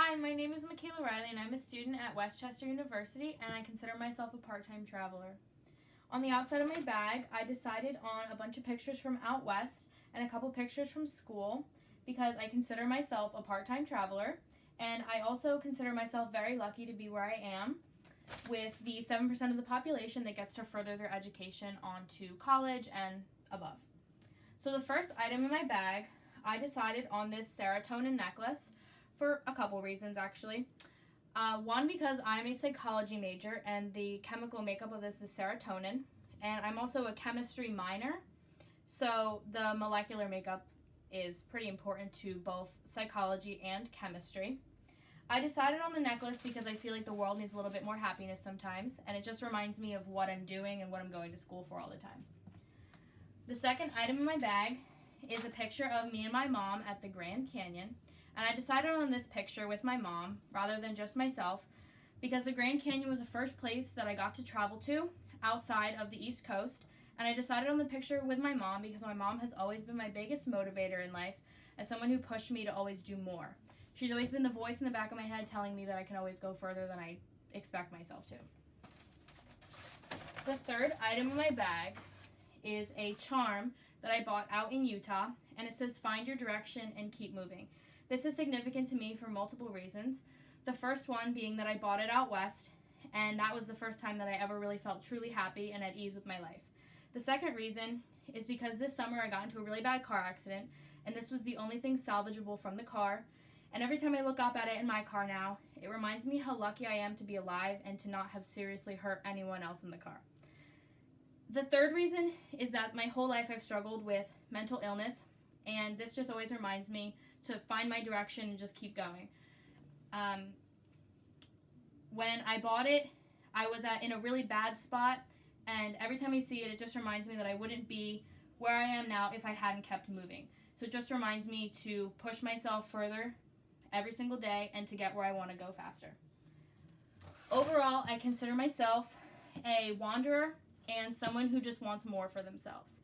Hi, my name is Michaela Riley and I'm a student at Westchester University and I consider myself a part-time traveler. On the outside of my bag, I decided on a bunch of pictures from out west and a couple pictures from school because I consider myself a part-time traveler, and I also consider myself very lucky to be where I am with the 7% of the population that gets to further their education on to college and above. So the first item in my bag, I decided on this serotonin necklace for a couple reasons actually. One, because I'm a psychology major and the chemical makeup of this is serotonin, and I'm also a chemistry minor, so the molecular makeup is pretty important to both psychology and chemistry. I decided on the necklace because I feel like the world needs a little bit more happiness sometimes, and it just reminds me of what I'm doing and what I'm going to school for all the time. The second item in my bag is a picture of me and my mom at the Grand Canyon. And I decided on this picture with my mom rather than just myself because the Grand Canyon was the first place that I got to travel to outside of the East Coast. And I decided on the picture with my mom because my mom has always been my biggest motivator in life and someone who pushed me to always do more. She's always been the voice in the back of my head telling me that I can always go further than I expect myself to. The third item in my bag is a charm that I bought out in Utah, and it says "Find your direction and keep moving." This is significant to me for multiple reasons. The first one being that I bought it out west, and that was the first time that I ever really felt truly happy and at ease with my life. The second reason is because this summer I got into a really bad car accident, and this was the only thing salvageable from the car. And every time I look up at it in my car now, it reminds me how lucky I am to be alive and to not have seriously hurt anyone else in the car. The third reason is that my whole life I've struggled with mental illness, and this just always reminds me to find my direction and just keep going. When I bought it, I was in a really bad spot, and every time I see it, it just reminds me that I wouldn't be where I am now if I hadn't kept moving. So it just reminds me to push myself further every single day and to get where I want to go faster. Overall, I consider myself a wanderer and someone who just wants more for themselves.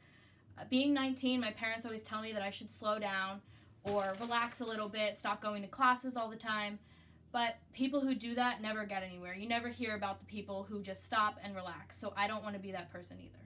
Being 19, my parents always tell me that I should slow down or relax a little bit, stop going to classes all the time. But people who do that never get anywhere. You never hear about the people who just stop and relax. So I don't want to be that person either.